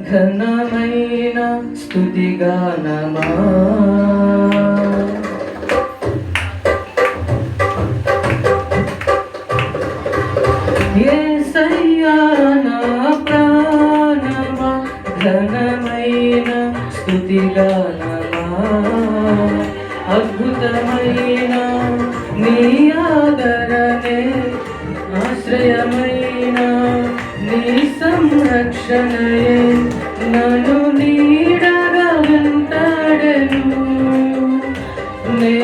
ఘనమైన స్తుతిగానమా. యేసయ్యా నా ప్రాణమా, ఘనమైన స్తుతిగానమా. అద్భుతమైన నీ ఆదరణే, ఆశ్రయమైన నీ సంరక్షణయే నన్ను నీడగా వెంటాడెను. నే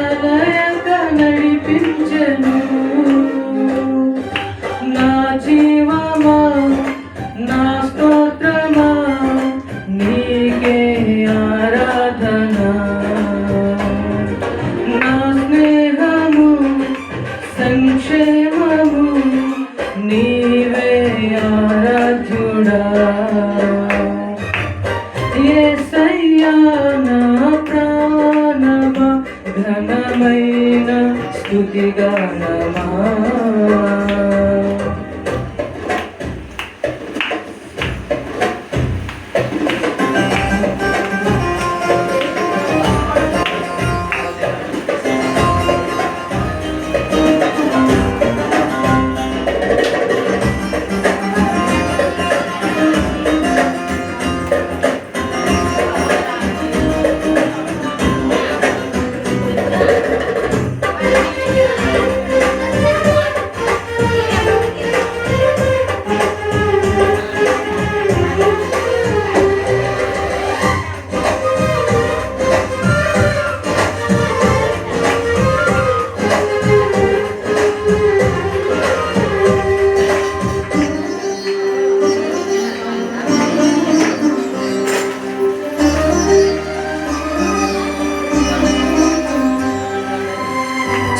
అలయక నడిపించెను. నా జీవమా, నా స్తోత్రమా, నీకే ఆరాధన. నా స్నేహము, సంక్షేమము, నీవే ఆరాధ్యుడా. యేసయ్యా నా ప్రాణమా, ఘనమైన స్తుతిగానమా.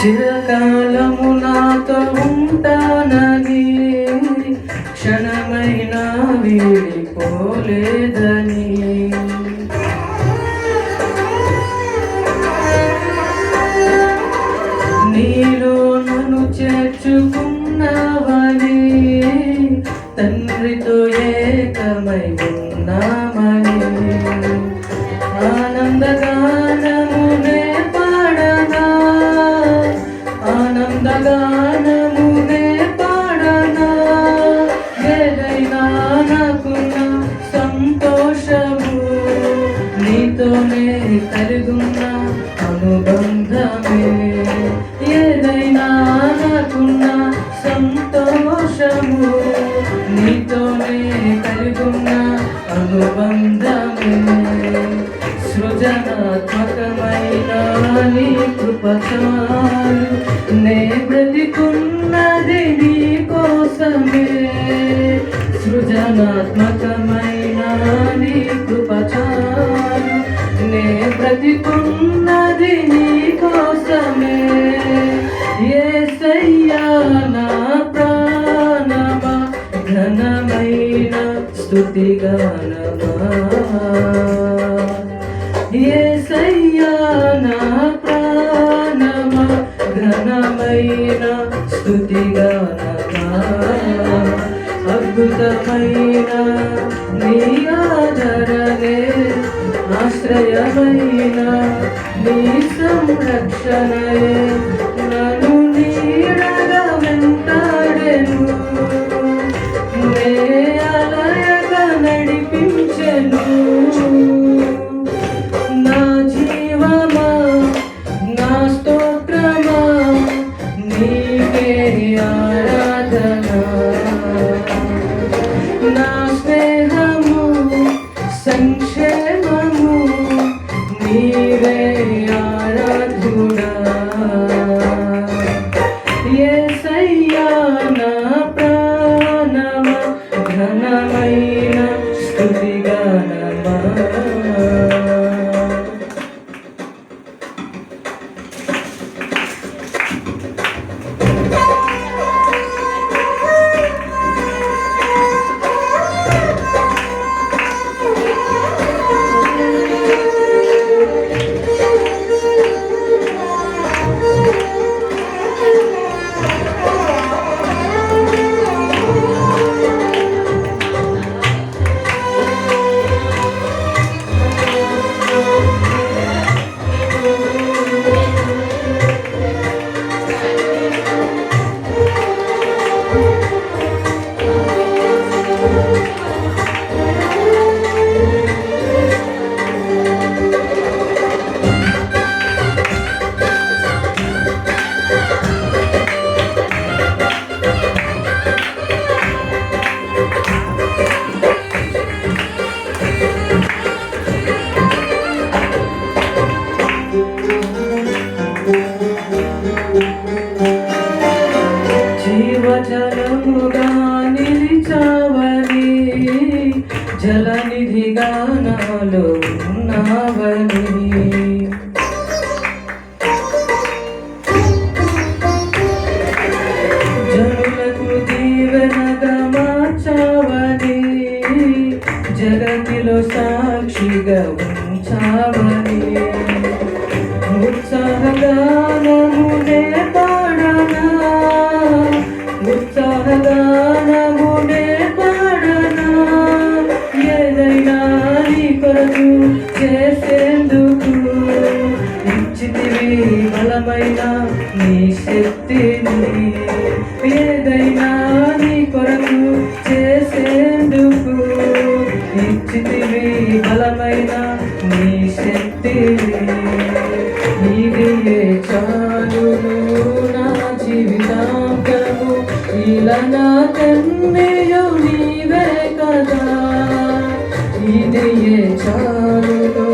చిరకాలము నాతో ఉంటానని, క్షణమైన వీడిపోలేదని. నీలో నన్ను చేర్చుకున్నావని, తండ్రితో ఏకమై ఉన్నామని. ఆనందగానమునే పాడనా, ఆనందగానమునే పాడనా. ఏదైనా నాకున్న సంతోషము, నీతోనే కలుగున్న అనుబంధమే. ఏదైనా నాకున్న సంతోషము, నీతోనే కలుగున్న అనుబంధమే. సృజనాత్మకమైన నీ కృప చాలు, నే బ్రతికున్నది నీ కోసమే. సృజనాత్మకమైన నీ కృప చాలు, నే బ్రతికున్నది నీ కోసమే. యేసయ్యా నా ప్రాణమా, ఘనమైన స్తుతిగానమా. యేసయ్యా నా ప్రాణమా, ఘనమైన స్తుతిగానమా. అద్భుతమైన నీ ఆదరణే, ఆశ్రయమైన నీ సంరక్షణయే నన్ను నీడగా వెంటాడెను. నే అలయగా నడిపించెను. నా జీవమా, నా స్తోత్రమా, నీకే ఆరాధన. నా స్నేహము, సంక్షేమము, నీవే ఆరాధ్యుడా. యేసయ్యా నా ప్రాణమా, ఘనమైన స్తుతిగానమా. జలనిధిగా నాలో ఉన్నావని జనులకు దీవెనగా మార్చావని జగతిలో సాక్షిగా ఉంచావని ఉత్సాహగానమునే పాడనా ఉత్సాహగానమునే పాడనా ఏదైనా నీ కొరకు చేసేందుకు ఇచ్చితివి బలమైన నీ శక్తిని ఏదైనా నీ కొరకు చేసేందుకు ఇచ్చితివి బలమైన నీ శక్తిని ఇది చాలును నా జీవితాంతము ఇలా నా కన్నయ్యో నీవే కదా ఇది చాలును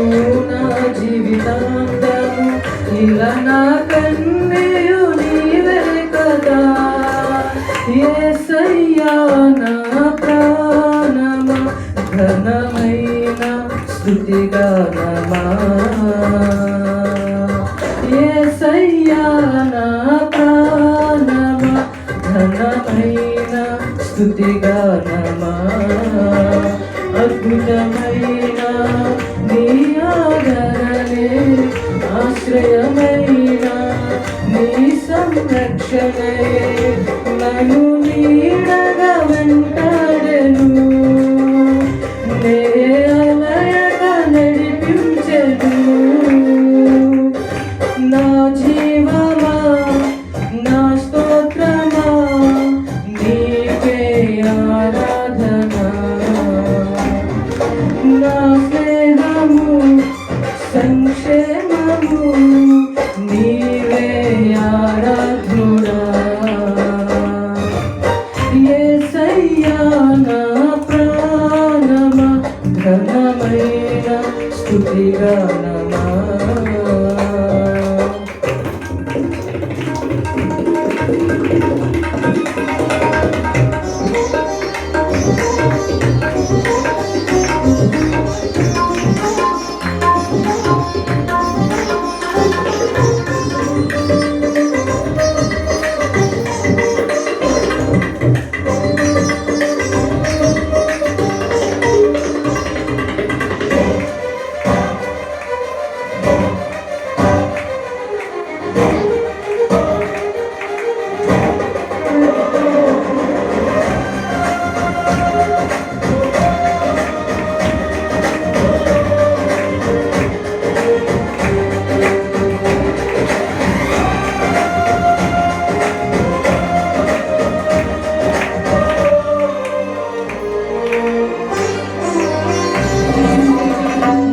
నా జీవితాంతము ఇలా నా కన్నయ్యో నీవే కదా యేసయ్యా నా ప్రాణమా ఘనమైన స్తుతిగానమా యేసయ్యా నా ప్రాణమా ఘనమైన స్తుతిగానమా అద్భుతమైన నీ ఆదరణే ఆశ్రయమైన నీ సంరక్షణే నన్ను నీడగా వెంటాడెను నే అలయగా నడిపించెను నా జీవమా నా స్తోత్రమా నీకే ఆరాధన నా స్నేహము సంక్షేమము నీవే ఆరాధుడా యేసయ్యా నా ప్రాణమా ఘనమైన స్తుతిగానమా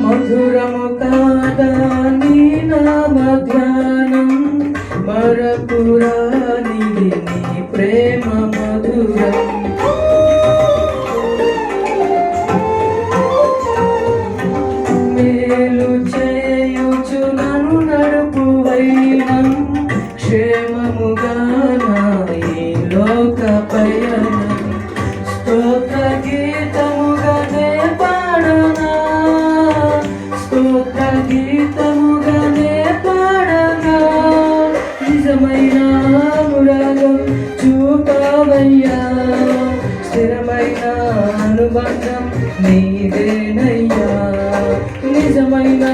మధురము కాదా నీ నామ ధ్యానం మరపురానిది నీ ప్రేమ మధురం మేలు చేయుచు నన్ను నడుపువైనం క్షేమముగా నా ఈ లోక పయనం స్తోత్ర గీతముగానే పాడనా స్తోత్ర గీతముగానే పాడనా నిజమైన అనురాగం చూపవయ్యా స్థిరమైన అనుబంధం నీదేనయ్యా నిజమైన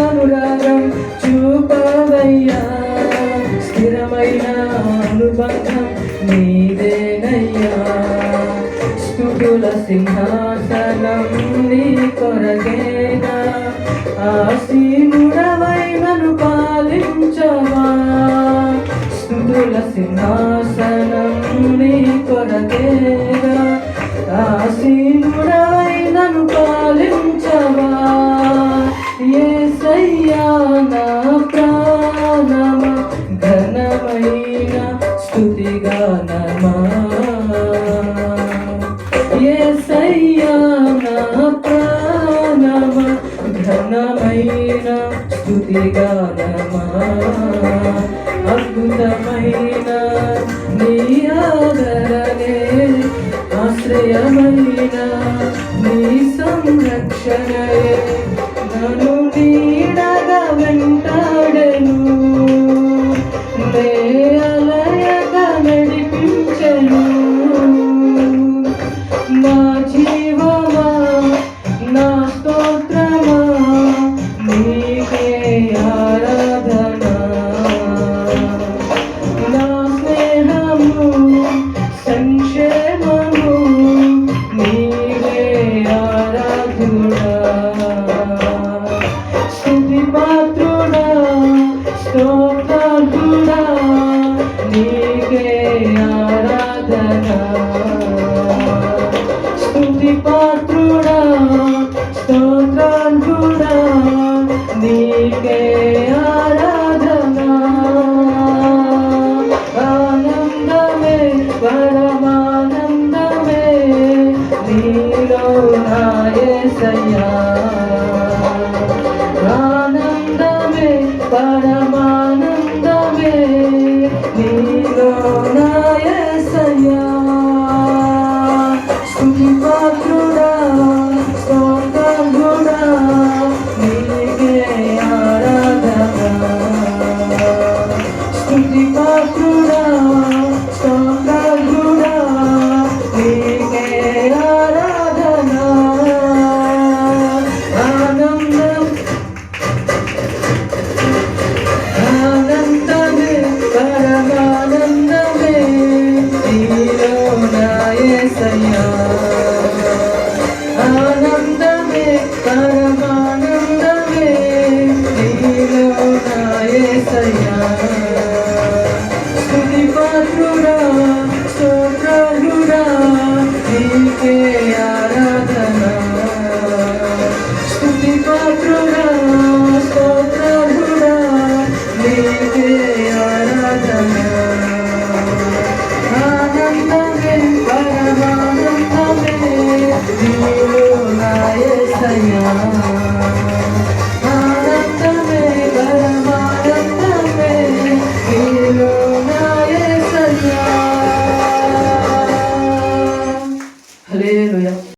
అనురాగం చూపవయ్యా స్థిరమైన అనుబంధం నీదేనయ్యా స్తుతుల సింహాసనం నీ కొరకేనా ఆసీనుడవై నన్ను పాలించవా స్తుతుల సింహాసనం నీ కొరకేనా ఆసీనుడవై నన్ను పాలించవా యేసయ్యా నా ప్రాణమా ఘనమైన స్తుతిగానమా యేసయ్యా నా ప్రాణమా ఘనమైన స్తుతిగానమా అద్భుతమైన నీ ఆదరణే ఆశ్రయమైన నీ సంరక్షణయే నన్ను నీడగా వెంటాడెను, నే అలయగా నడిపించెను. నా జీవమా నా స్తోత్రమా నీకే ఆరాధన, నా స్నేహము సంక్షేమము నీవే ఆరాధుడా. స్తుతి పాత్రుడా స్తోత్రార్హుడా నీకే ఆరాధన, స్తుతి పాత్రుడా స్తోత్రార్హుడా నీకే ఆరాధన. ఆనందమే పరమానందమే నీలో నా యేసయ్యా, ఆనందమే పరమానందమే నీలో నా యేసయ్యా. స్తుతి పాత్రుడా స్తోత్రార్హుడా నీకే ఆరాధన, స్తుతి పాత్రుడా స్తోత్రార్హుడా నీకే ఆరాధన. ఆనందం ఆనందమే పరమానందమే నీలో నా యేసయ్యా, ఆనందమే పరమానందమే నీలో నా యేసయ్యా.